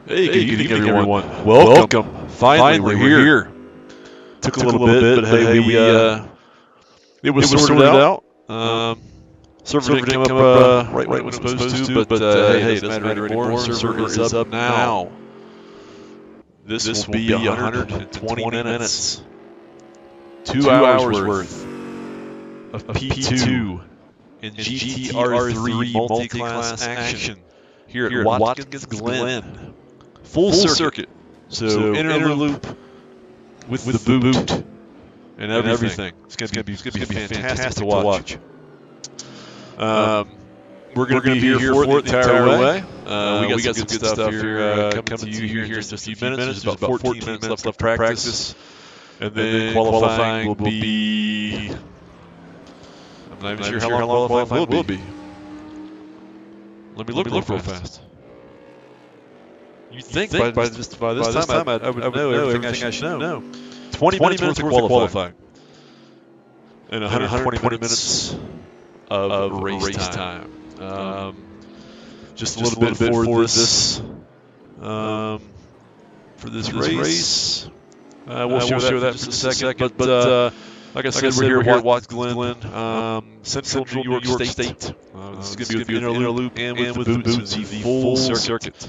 Hey, good evening, everyone. Welcome. Finally, we're here. Took a little bit, but hey, it was sorted out. Server didn't come up right when it was supposed to, but hey, it doesn't matter anymore. Server is up now. This will be 120 minutes. 2 hours worth of P2 and GTR3 multi-class action here at Watkins Glen. Full circuit. So inner loop with the boot and everything. It's going to be fantastic to watch. We're going to be here for it the entire way. We got some good stuff here coming to you here in just a few minutes. There's about 14 minutes left to practice. And then qualifying will be... I'm not even sure how long qualifying will be. Let me look real fast. You think by this time I would know everything I should know. 20 minutes worth of qualifying. And 120 minutes of race time. Just a little bit for this race. We'll show that in just a second. But like I said, we're here at Watkins Glen, Central New York State. This is going to be with the inner loop and with the boots, the full circuit.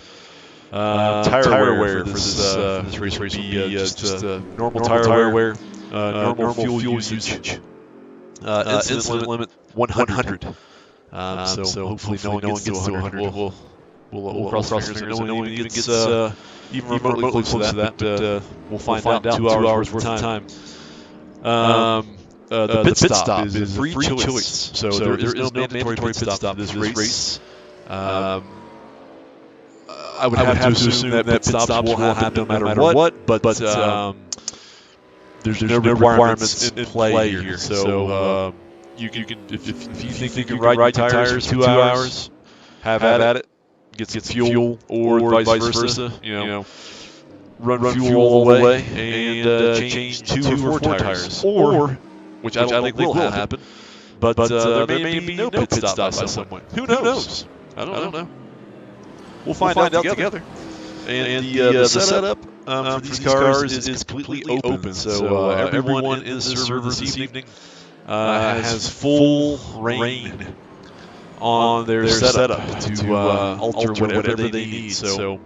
Tire wear for this race will be just normal tire wear, normal fuel usage. Incident limit 100. So hopefully no one gets to 100. We'll cross our fingers and no one even gets even remotely close to that. But we'll find out 2 hours worth of time. The pit stop is a free choice. So there is no mandatory pit stop for this race. I would have to assume that pit stops will happen no matter what, but there's no requirements in play here. So you can if you think you can ride your tires for 2 hours, have at it, get some fuel, or vice versa. You know, run fuel all the way and change 2 or 4 tires, or which I don't think will happen. But there may be no pit stop by someone. Who knows? I don't know. We'll find out together. And the setup for these cars is completely open. So everyone in the server this evening has full reign on their setup to alter whatever they need. So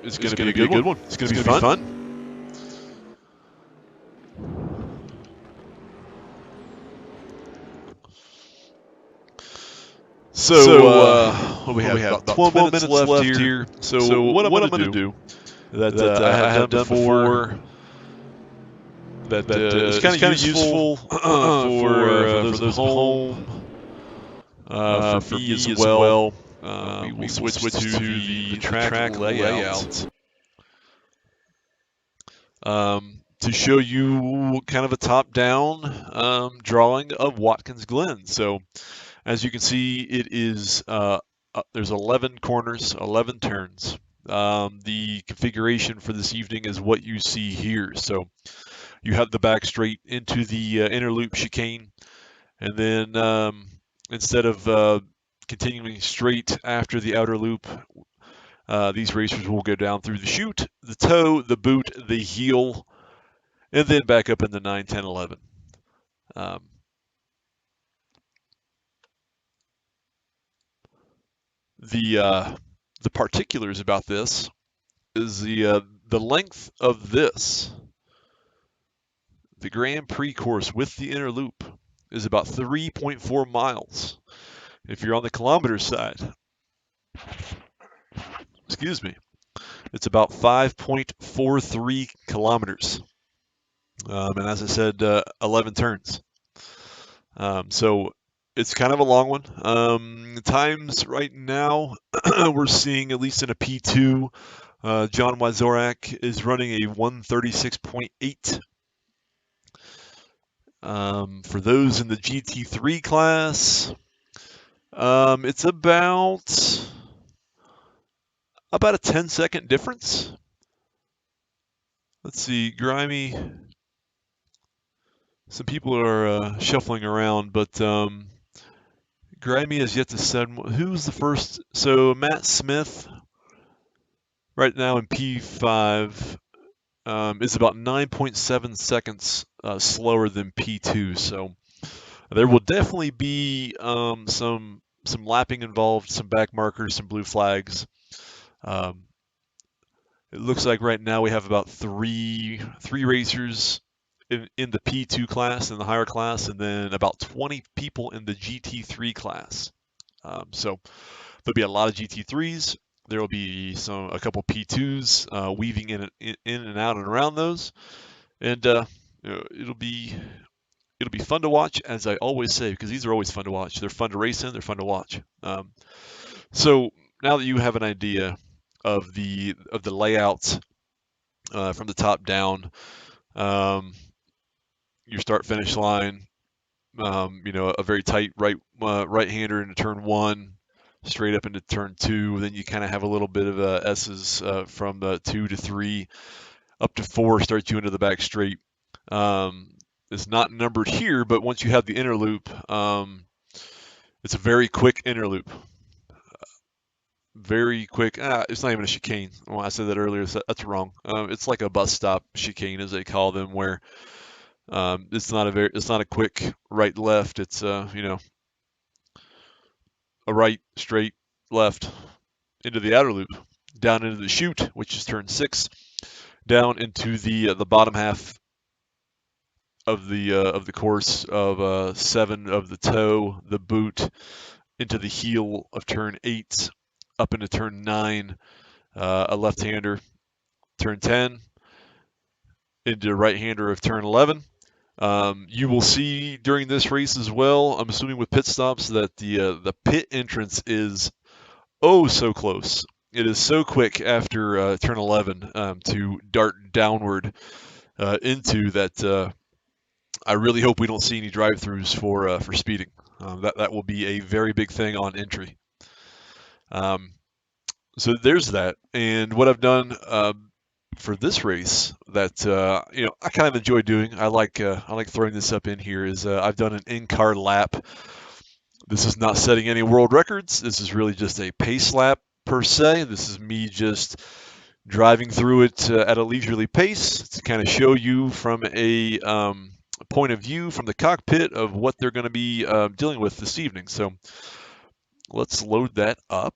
it's going to be a good one. It's going to be fun. So we have about 12 minutes left here. So what I'm going to do that I have done before that is kind of useful for those at home, for me as well. We will switch to the track layout to show you kind of a top-down drawing of Watkins Glen. So as you can see, it is there's 11 corners, 11 turns. The configuration for this evening is what you see here. So you have the back straight into the inner loop chicane, and then instead of continuing straight after the outer loop, these racers will go down through the chute, the toe, the boot, the heel, and then back up in the 9, 10, 11. The particulars about this is the length of this. The Grand Prix course with the inner loop is about 3.4 miles. If you're on the kilometer side, excuse me, it's about 5.43 kilometers. And as I said, 11 turns. So it's kind of a long one. Times right now, we're seeing, at least in a P2, John Wazorak is running a 136.8. For those in the GT3 class, it's about a 10-second difference. Let's see, Grimy. Some people are shuffling around, but Grammy has yet to send. Who's the first? So Matt Smith, right now in P5, is about 9.7 seconds slower than P2. So there will definitely be some lapping involved, some back markers, some blue flags. It looks like right now we have about three racers in the P2 class, in the higher class, and then about 20 people in the GT3 class. So there'll be a lot of GT3s. There will be a couple P2s weaving in and out and around those, and it'll be fun to watch, as I always say, because these are always fun to watch. They're fun to race in. They're fun to watch. So now that you have an idea of the layouts from the top down, your start finish line, a very tight right-hander into turn 1, straight up into turn 2. Then you kind of have a little bit of S's from 2 to 3 up to 4, starts you into the back straight. It's not numbered here, but once you have the inner loop, it's a very quick inner loop. Very quick. It's not even a chicane. Well, I said that earlier. So that's wrong. It's like a bus stop chicane, as they call them, where it's not a quick right left. It's a right straight left into the outer loop, down into the chute, which is turn 6, down into the bottom half of the course of 7 of the toe, the boot, into the heel of turn 8, up into turn 9, a left-hander, turn 10, into right-hander of turn 11. You will see during this race as well, I'm assuming with pit stops, that the pit entrance is so close. It is so quick after turn 11 to dart downward into that. I really hope we don't see any drive-throughs for speeding. That will be a very big thing on entry. So there's that. And what I've done for this race that I kind of enjoy doing, I like throwing this up in here, is I've done an in-car lap. This is not setting any world records. This is really just a pace lap per se. This is me just driving through it at a leisurely pace to kind of show you from a point of view from the cockpit of what they're going to be dealing with this evening. So let's load that up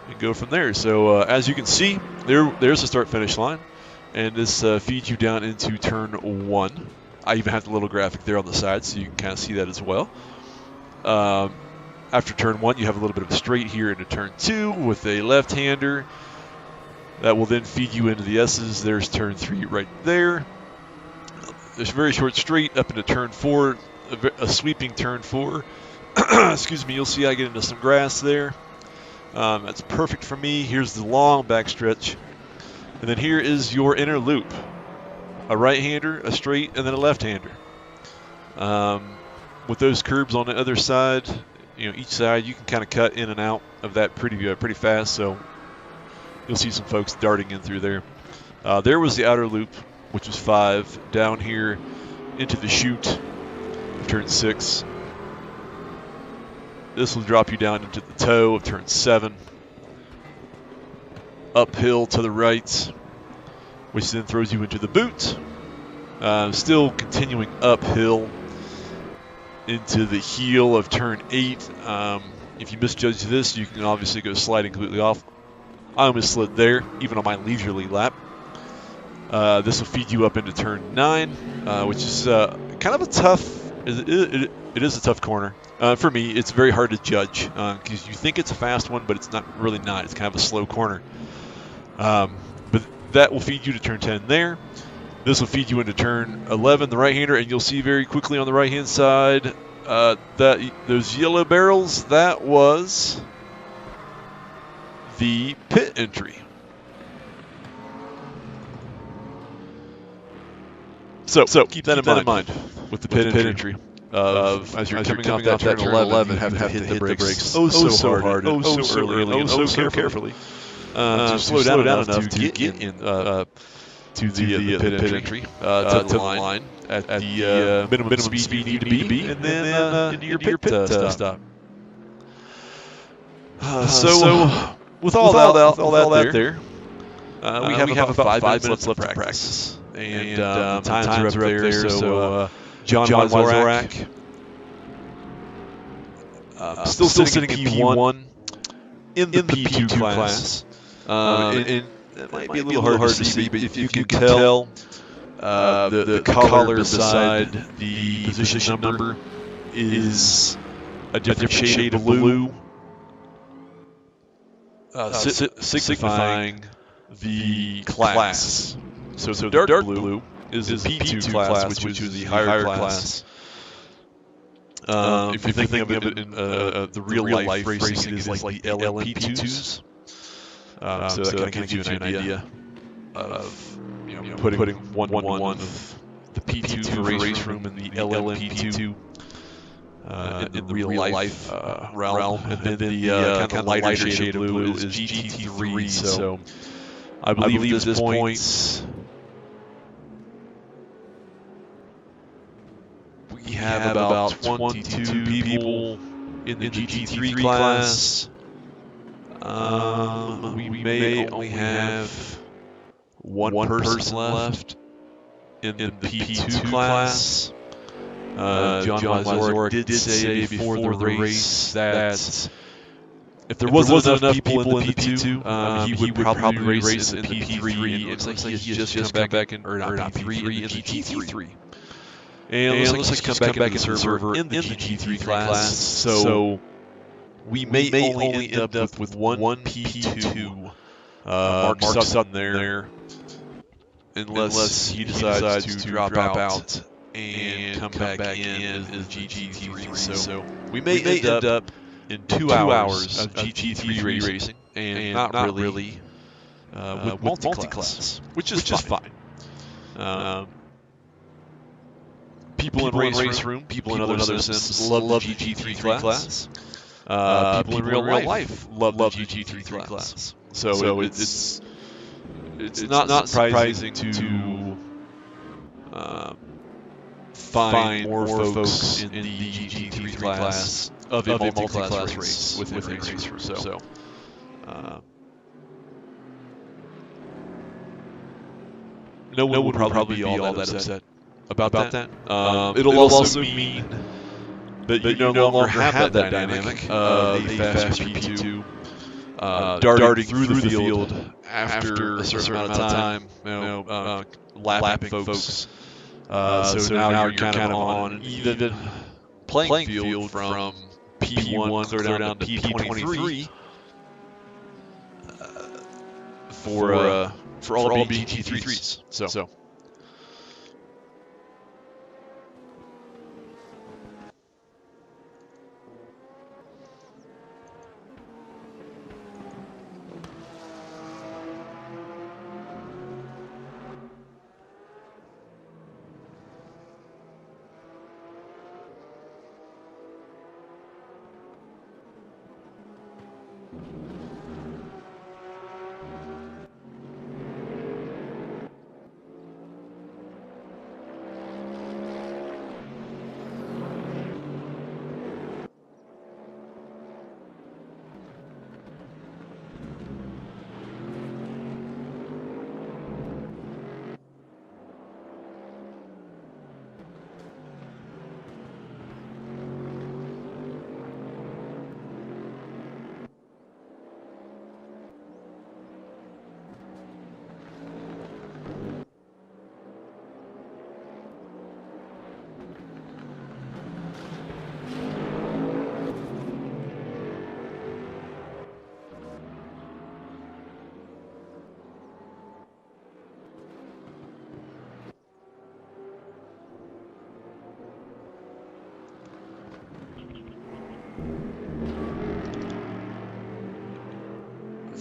and go from there. So as you can see, there's the start-finish line, and this feeds you down into turn 1. I even have the little graphic there on the side, so you can kind of see that as well. After turn 1, you have a little bit of a straight here into turn 2 with a left-hander. That will then feed you into the S's. There's turn 3 right there. There's a very short straight up into turn 4, a sweeping turn 4. Excuse me, you'll see I get into some grass there. That's perfect for me. Here's the long backstretch. And then here is your inner loop. A right-hander, a straight, and then a left-hander. With those curbs on the other side, each side, you can kind of cut in and out of that pretty fast. So you'll see some folks darting in through there. There was the outer loop, which was 5, down here into the chute of turn 6. This will drop you down into the toe of turn 7. Uphill to the right, which then throws you into the boot. Still continuing uphill into the heel of turn 8. If you misjudge this, you can obviously go sliding completely off. I almost slid there, even on my leisurely lap. This will feed you up into turn 9, which is kind of a tough. It is a tough corner. For me, it's very hard to judge because you think it's a fast one, but it's really not. It's kind of a slow corner. But that will feed you to turn 10 there. This will feed you into turn 11, the right-hander, and you'll see very quickly on the right-hand side that those yellow barrels, that was the pit entry. So keep that in mind with the pit entry. As you're coming off that turn 11, you have to hit the brakes so hard, so early, and so carefully to slow down enough to get in to the pit entry, to the line at the minimum speed you need to be, and then into your pit stop. So with all that there, we have about 5 minutes left to practice, and the times are up there. So John Wazorak, still sitting in P1 in the P2 class, and it might be a little hard to see, but if you can tell, the color beside the position number is a different shade of blue, signifying the class. So the dark blue is the P2 class, which is the higher class. If you're thinking of it in the real life racing, it is like the LMP2s. So that kind of gives you an idea of putting one of the P2 for RaceRoom and the LMP2 in the real life realm. And then the kind of lighter shade of blue is GT3. So I believe at this point we have about 22 people in the GT3 class. We may only have one person left in the P2 class. John Wazorak did say before the race that if there wasn't enough people in the P2, he would probably race in the P3. It looks like he has just come back in, or not P3, in the GT3. And it looks like he's come back in the server in the GT3 class. So we may only end up with one P2 marked Sutton there, unless he decides to drop out and come back in as GT3. So we may end up in 2 hours of GT3 racing, and not really with multi-class, which is fine. People in RaceRoom, people in other sims love the GT3 class. People in real life love the GT3 class. So it's not surprising to find more folks in the GT3 class of a multi-class race with RaceRoom. So no one would probably be all that upset about that. It'll also mean that you no longer have that dynamic of a faster P2 darting through the field after a certain amount of time, lapping folks. So now you're kind of on an even playing field from P1 clear down to P23 for all GT3s. So.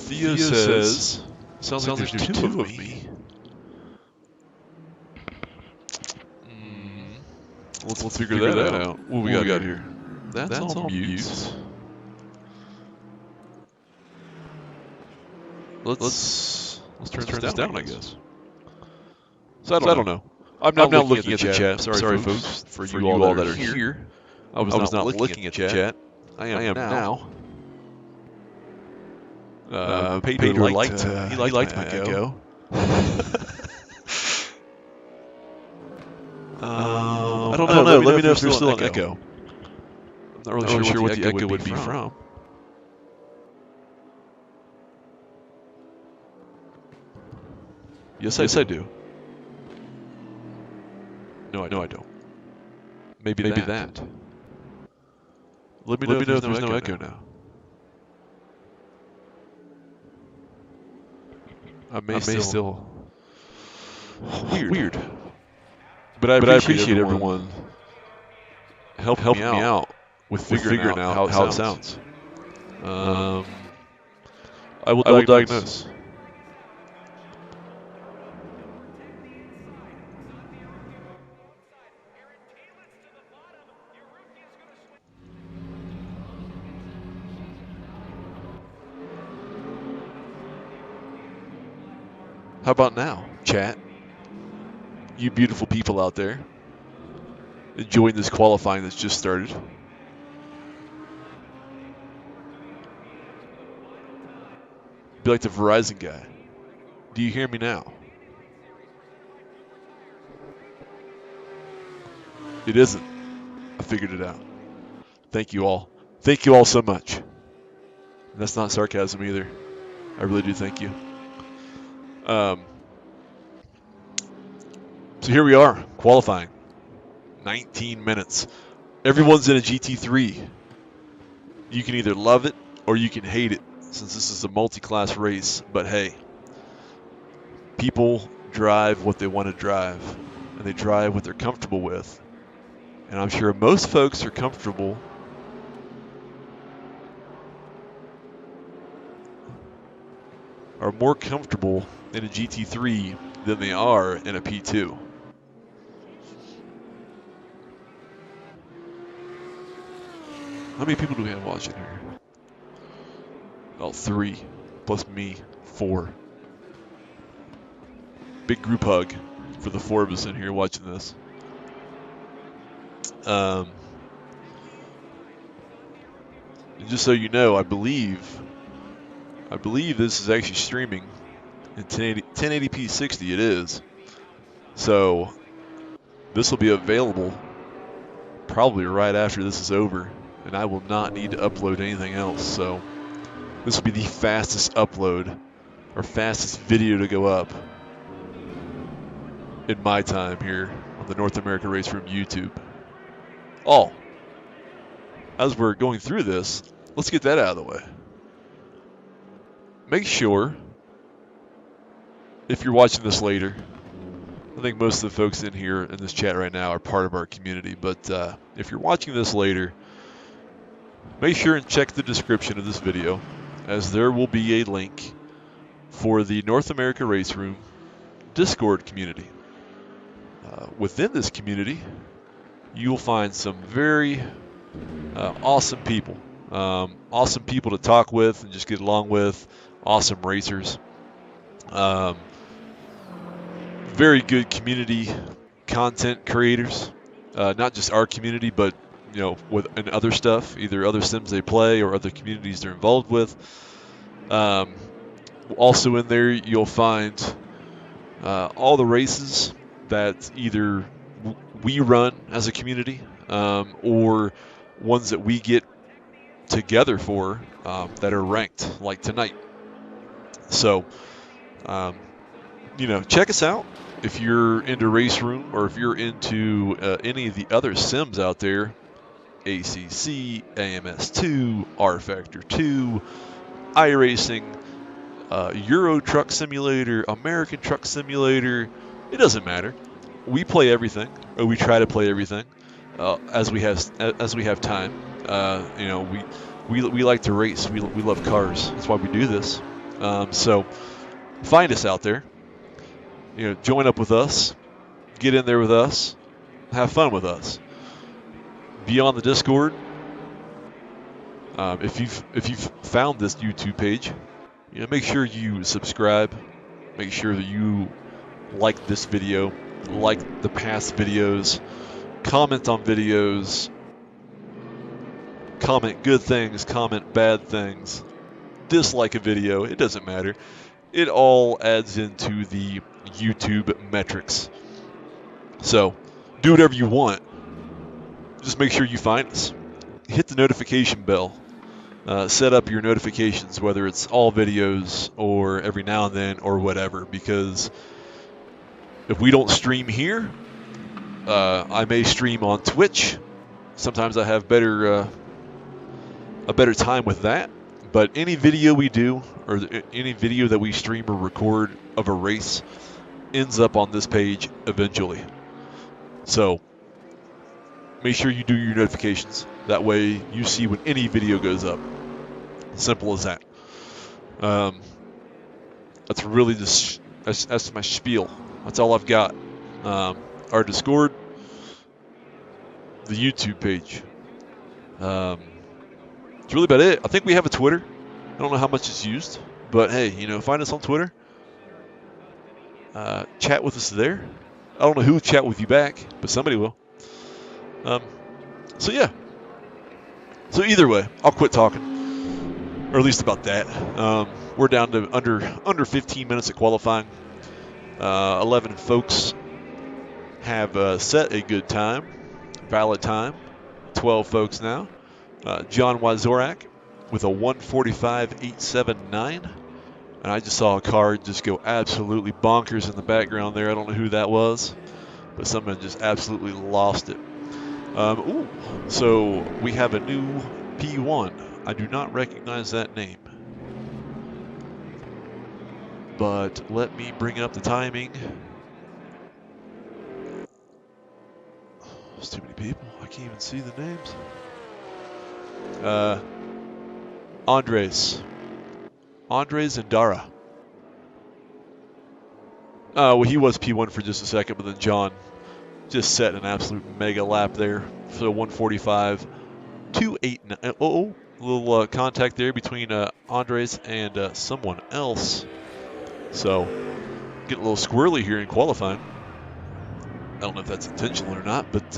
Theo says, sounds like there's two of me. Let's figure that out. What we got here? That's all mutes. Let's turn this down, I guess. So I don't know. I'm not looking at the chat. Sorry folks, for you all that are here. I was not looking at the chat. I am now. Pedro liked my echo. I don't know. Let me know if there's still an echo. I'm not really sure what the echo would be from. Yes, I do. No, I don't. Maybe that. Let me know if there's no echo now. I may still. Weird. But I appreciate everyone helping me out with figuring out how it sounds. I will diagnose. How about now, chat? You beautiful people out there enjoying this qualifying that's just started. Be like the Verizon guy. Do you hear me now? It isn't. I figured it out. Thank you all. Thank you all so much. And that's not sarcasm either. I really do thank you. So here we are, qualifying. 19 minutes. Everyone's in a GT3. You can either love it or you can hate it, since this is a multi-class race. But hey, people drive what they want to drive, and they drive what they're comfortable with. And I'm sure most folks are comfortable more comfortable in a GT3 than they are in a P2. How many people do we have watching here? Oh, 3 plus me, 4. Big group hug for the 4 of us in here watching this. And just so you know, I believe this is actually streaming in 1080p 60. It is. So this will be available probably right after this is over, and I will not need to upload anything else. So this will be the fastest upload or fastest video to go up in my time here on the North America RaceRoom YouTube. Oh, as we're going through this, let's get that out of the way. Make sure, if you're watching this later, I think most of the folks in here in this chat right now are part of our community, but if you're watching this later, make sure and check the description of this video, as there will be a link for the North America RaceRoom Discord community. Within this community, you will find some very awesome people. Awesome people to talk with and just get along with. Awesome racers. Very good community content creators. Not just our community, but and other stuff, either other sims they play or other communities they're involved with. Also in there, you'll find all the races that either we run as a community or ones that we get together for that are ranked, like tonight. So, check us out if you're into RaceRoom, or if you're into any of the other sims out there. ACC, AMS2, R Factor 2, iRacing, Euro Truck Simulator, American Truck Simulator. It doesn't matter. We play everything, or we try to play everything as we have time. We like to race. We love cars. That's why we do this. So find us out there. Join up with us. Get in there with us. Have fun with us. Be on the Discord. If you've found this YouTube page, make sure you subscribe. Make sure that you like this video, like the past videos, comment on videos, comment good things, comment bad things, dislike a video, it doesn't matter. It all adds into the YouTube metrics. So do whatever you want. Just make sure you find us. Hit the notification bell. Set up your notifications, whether it's all videos or every now and then or whatever, because if we don't stream here, I may stream on Twitch. Sometimes I have a better time with that. But any video we do, or any video that we stream or record of a race, ends up on this page eventually. So make sure you do your notifications. That way you see when any video goes up. Simple as that. That's really that's my spiel. That's all I've got. Our Discord, the YouTube page. That's really about it. I think we have a Twitter. I don't know how much it's used, but hey, find us on Twitter. Chat with us there. I don't know who will chat with you back, but somebody will. So yeah. So either way, I'll quit talking, or at least about that. We're down to under 15 minutes of qualifying. 11 folks have set a good time, valid time. 12 folks now. John Wazorak with a 1:45.879. And I just saw a car just go absolutely bonkers in the background there. I don't know who that was, but someone just absolutely lost it. So we have a new P1. I do not recognize that name. But let me bring up the timing. There's too many people. I can't even see the names. Andres and Dara. Well, he was P1 for just a second, but then John just set an absolute mega lap there. So 1:45.289. Oh, a little contact there between Andres and someone else. So getting a little squirrely here in qualifying. I don't know if that's intentional or not, but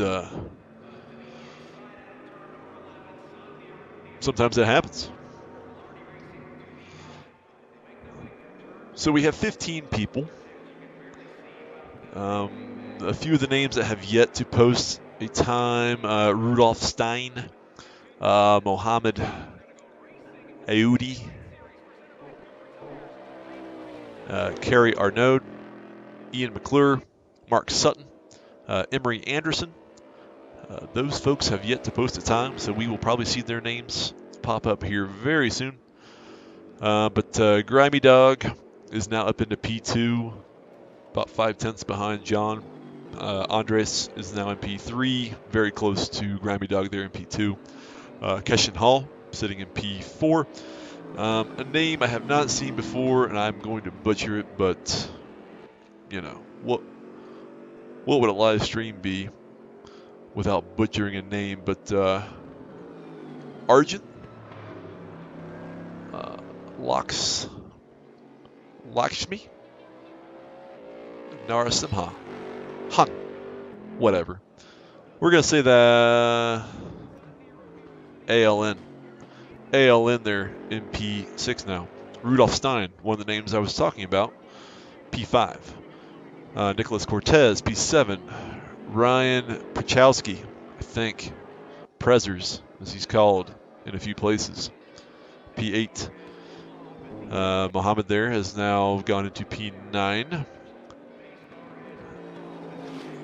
sometimes that happens. So we have 15 people. A few of the names that have yet to post a time: Rudolph Stein, Mohammed Aoudi, Kerry Arnaud, Ian McClure, Mark Sutton, Emery Anderson. Those folks have yet to post a time, so we will probably see their names pop up here very soon. But Grimy Dog is now up into P2, about 5/10 behind John. Andres is now in P3, very close to Grimy Dog there in P2. Keshin Hall sitting in P4. A name I have not seen before, and I'm going to butcher it, but what would a live stream be without butchering a name? But Arjun, Lakshmi, Narasimha, Han, whatever. We're going to say that ALN there in P6 now. Rudolph Stein, one of the names I was talking about, P5. Nicholas Cortez, P7. Ryan Pachowski, I think, Prezers, as he's called in a few places, P8. Mohammed there has now gone into P9.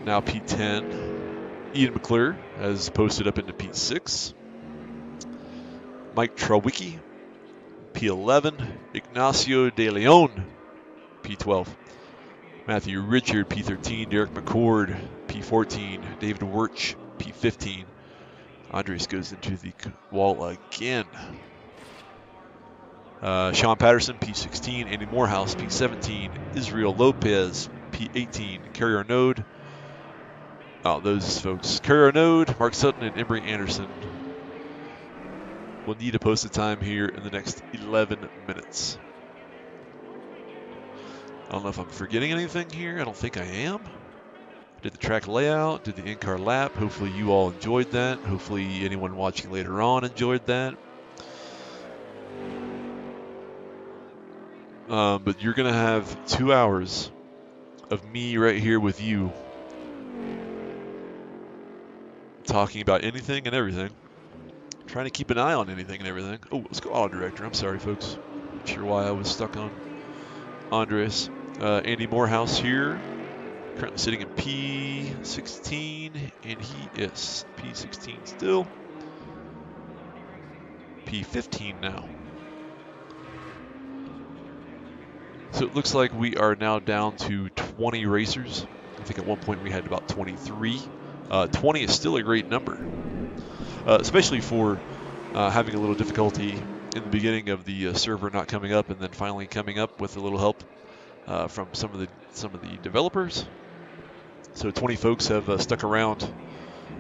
Now P10. Ian McClure has posted up into P6. Mike Trawicki, P11. Ignacio De Leon, P12. Matthew Richard, P13. Derek McCord, P14. David Wirch, P15. Andres goes into the wall again. Sean Patterson, P16. Andy Morehouse, P17. Israel Lopez, P18. Kerry Arnaud. Oh, those folks. Kerry Arnaud, Mark Sutton, and Emery Anderson will need to post a time here in the next 11 minutes. I don't know if I'm forgetting anything here. I don't think I am. Did the track layout, did the in-car lap. Hopefully you all enjoyed that. Hopefully anyone watching later on enjoyed that. But you're going to have 2 hours of me right here with you talking about anything and everything. Trying to keep an eye on anything and everything. Oh, let's go auto director. I'm sorry, folks. Not sure why I was stuck on Andres. Andy Morehouse here. Currently sitting in P16, and he is P16 still. P15 now. So it looks like we are now down to 20 racers. I think at one point we had about 23. 20 is still a great number, especially for having a little difficulty in the beginning of the server not coming up, and then finally coming up with a little help from some of the developers. So 20 folks have stuck around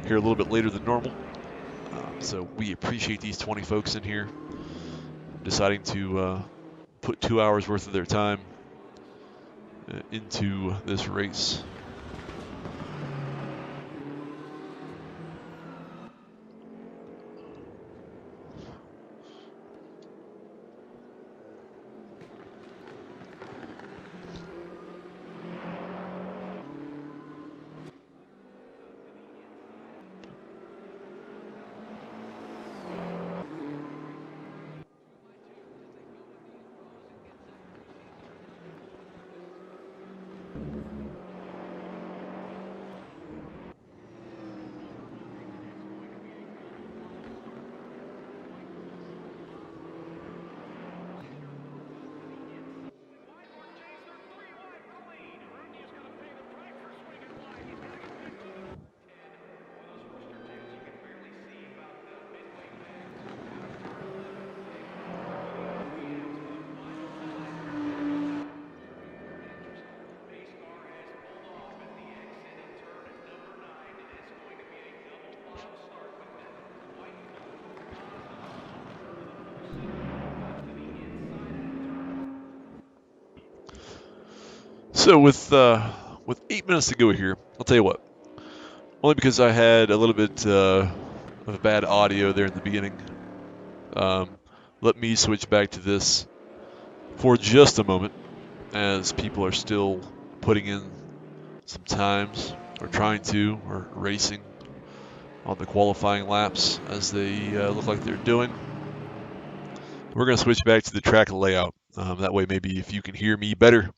here a little bit later than normal. So we appreciate these 20 folks in here deciding to put 2 hours worth of their time into this race. So with 8 minutes to go here, I'll tell you what. Only because I had a little bit of bad audio there in the beginning. Let me switch back to this for just a moment, as people are still putting in some times, or trying to, or racing on the qualifying laps as they look like they're doing. We're going to switch back to the track layout. That way maybe if you can hear me better.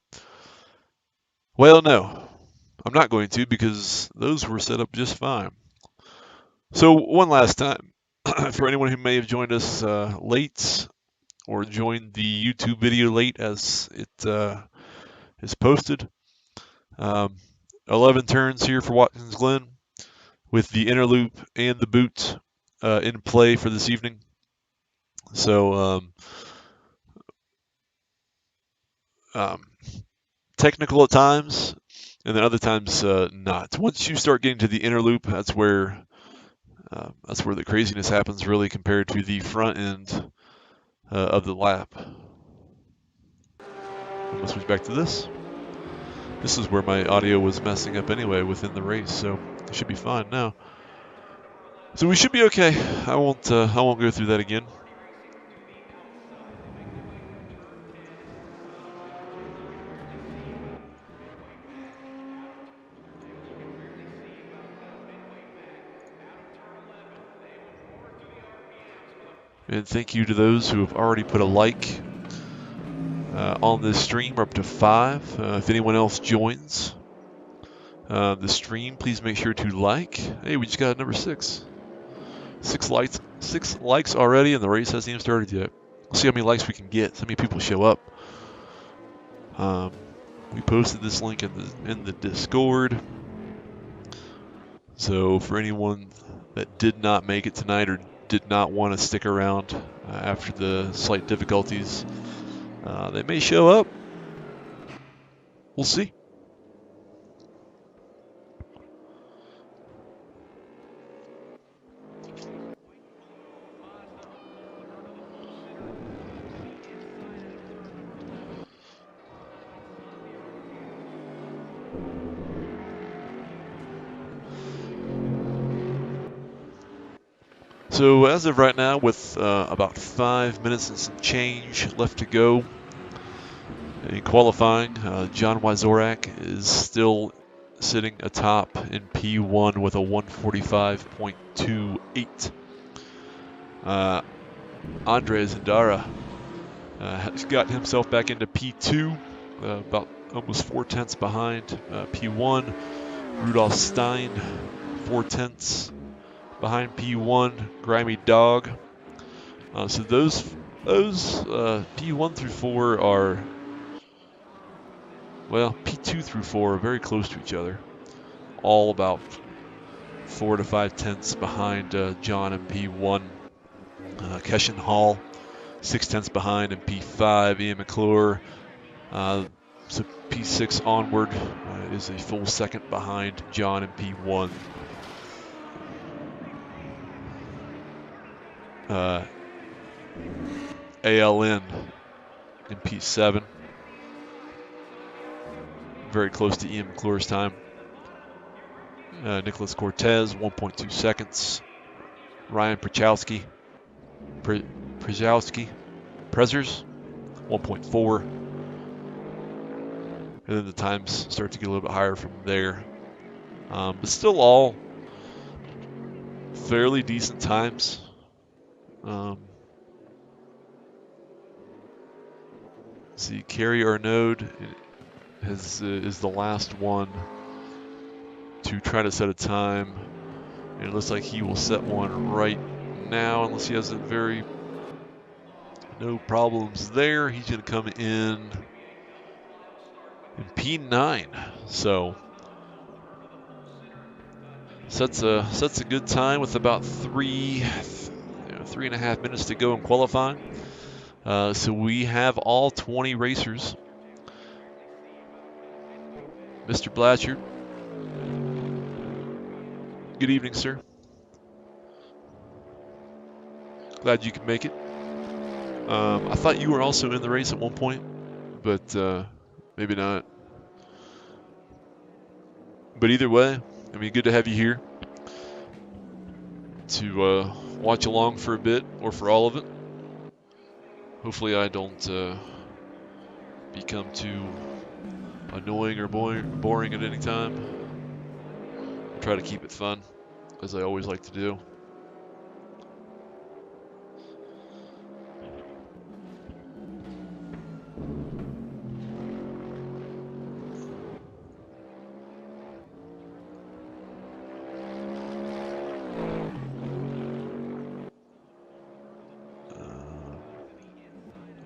Well, no, I'm not going to, because those were set up just fine. So one last time, for anyone who may have joined us late, or joined the YouTube video late as it is posted, 11 turns here for Watkins Glen, with the inner loop and the boot in play for this evening. So technical at times, and then other times not. Once you start getting to the inner loop, that's where the craziness happens, really, compared to the front end of the lap. I'm going to switch back to this. This is where my audio was messing up anyway within the race, so it should be fine now. So we should be okay. I won't go through that again. And thank you to those who have already put a like on this stream. We're up to 5. If anyone else joins the stream, please make sure to like. Hey, we just got number 6. 6 likes already, and the race hasn't even started yet. We'll see how many likes we can get. How many people show up. We posted this link in the Discord. So for anyone that did not make it tonight, or did not want to stick around after the slight difficulties, they may show up. We'll see. So as of right now, with about 5 minutes and some change left to go in qualifying, John Wyzorak is still sitting atop in P1 with a 145.28. Andres Zendara has gotten himself back into P2, about almost 4/10 behind P1. Rudolph Stein, 4/10 behind P1. Grimy Dog. So those P1 through 4 are, well, P2 through 4 are very close to each other. All about 4 to 5/10 behind John in P1. Keshan Hall, 6/10 behind in P5. Ian McClure, so P6 onward is a full second behind John in P1. ALN in P7. Very close to Ian McClure's time. Nicholas Cortez, 1.2 seconds. Ryan Przowski, Prezers, 1.4. And then the times start to get a little bit higher from there. But still all fairly decent times. See, Kerry Arnaud is the last one to try to set a time. And it looks like he will set one right now, unless he has no problems there. He's going to come in P9. So sets a good time with about 3.5 minutes to go in qualifying. So we have all 20 racers. Mr. Blatchard, good evening, sir. Glad you could make it. I thought you were also in the race at one point, but maybe not. But either way, I mean, good to have you here to watch along for a bit or for all of it. Hopefully I don't become too annoying or boring at any time. I'll try to keep it fun, as I always like to do.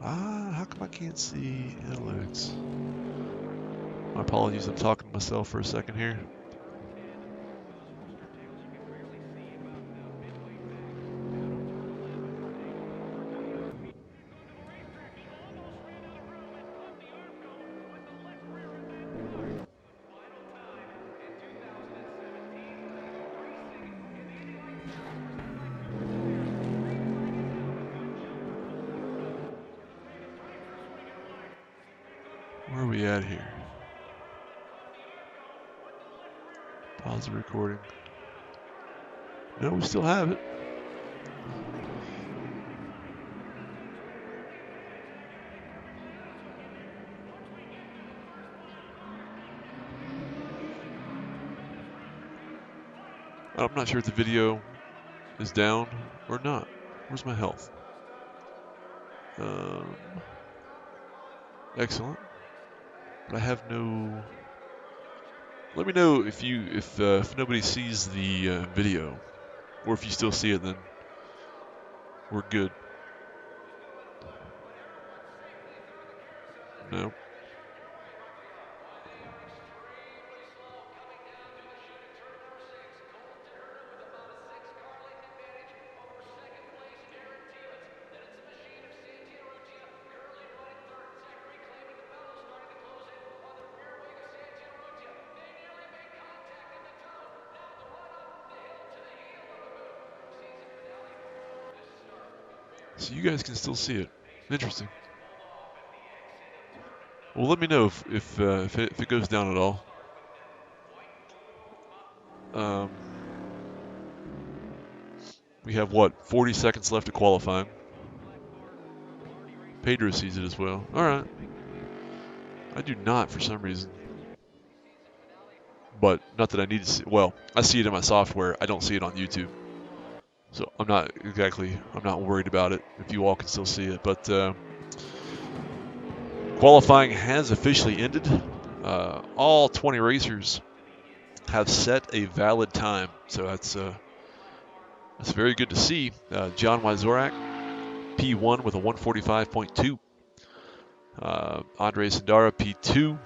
How come I can't see analytics? My apologies, I'm talking to myself for a second here. Where are we at here? Pause the recording. No, we still have it. I'm not sure if the video is down or not. Where's my health? Excellent. But I have no. Let me know if nobody sees the video, or if you still see it. Then we're good. No. So you guys can still see it. Interesting. Well, let me know if it goes down at all. We have, what, 40 seconds left of qualifying. Pedro sees it as well. All right. I do not for some reason. But not that I need to see. Well, I see it in my software. I don't see it on YouTube. So I'm not worried about it if you all can still see it. But qualifying has officially ended. All 20 racers have set a valid time. So that's very good to see. John Wyzorak, P1 with a 145.2. Andre Sandara, P2.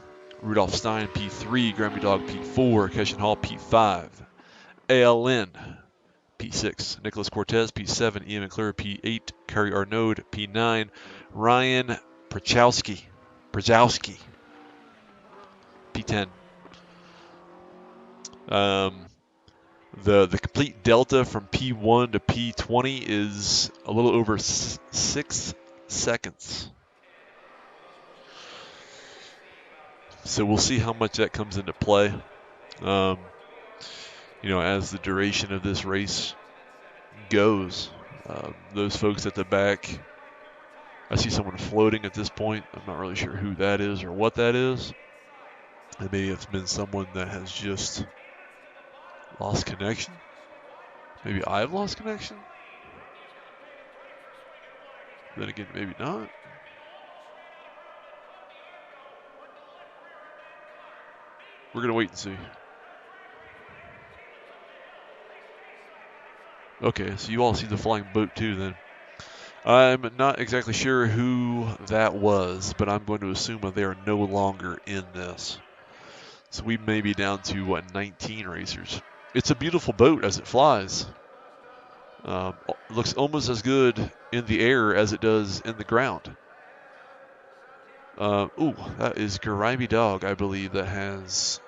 Rudolph Stein, P3. Grammy Dog, P4. Keshan Hall, P5. ALN, P6. Nicholas Cortez, P7. Ian McClure, P8. Kerry Arnaud, P9. Ryan Przowski, P10. The complete delta from P1 to P20 is a little over 6 seconds. So we'll see how much that comes into play. As the duration of this race goes. Those folks at the back, I see someone floating at this point. I'm not really sure who that is or what that is. And maybe it's been someone that has just lost connection. Maybe I've lost connection. Then again, maybe not. We're going to wait and see. Okay, so you all see the flying boat too then. I'm not exactly sure who that was, but I'm going to assume that they are no longer in this. So we may be down to, 19 racers. It's a beautiful boat as it flies. It looks almost as good in the air as it does in the ground. Ooh, that is Grimy Dog, I believe, that has,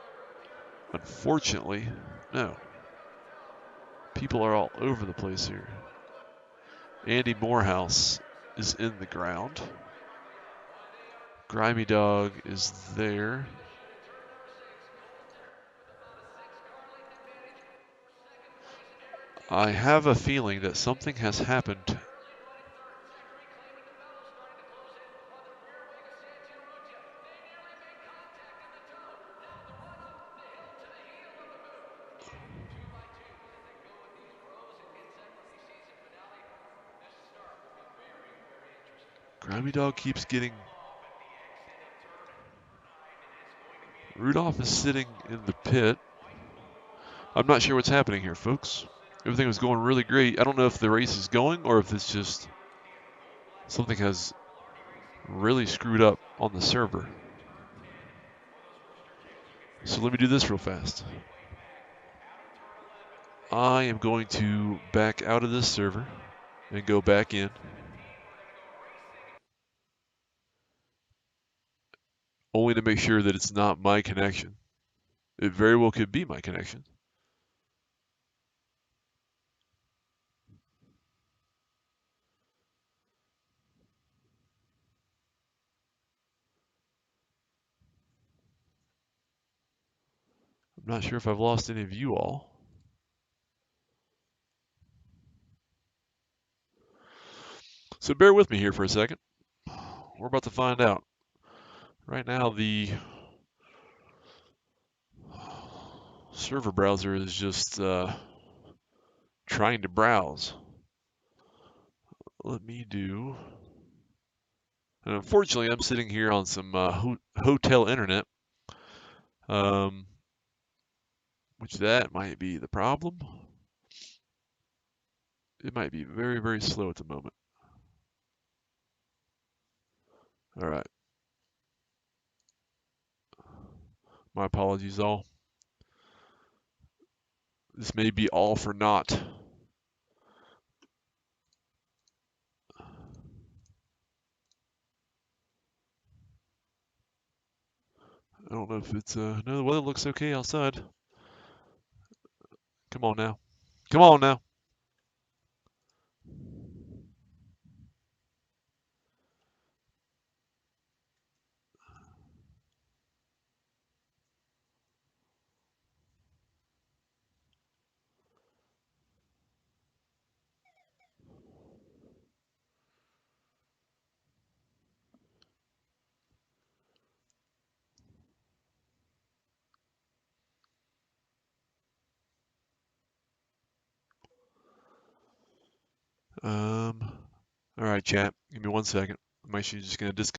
unfortunately, no. People are all over the place here. Andy Morehouse is in the ground. Grimy Dog is there. I have a feeling that something has happened. Grimy Dog keeps getting... Rudolph is sitting in the pit. I'm not sure what's happening here, folks. Everything was going really great. I don't know if the race is going or if it's just something has really screwed up on the server. So let me do this real fast. I am going to back out of this server and go back in. Only to make sure that it's not my connection. It very well could be my connection. I'm not sure if I've lost any of you all. So bear with me here for a second. We're about to find out. Right now, the server browser is just trying to browse. Let me do... And unfortunately, I'm sitting here on some hotel internet, which that might be the problem. It might be very, very slow at the moment. All right. My apologies all. This may be all for naught. I don't know if it's, no, the weather looks okay outside. Come on now. Come on now. All right, chat. Give me 1 second. I'm actually just going to disconnect.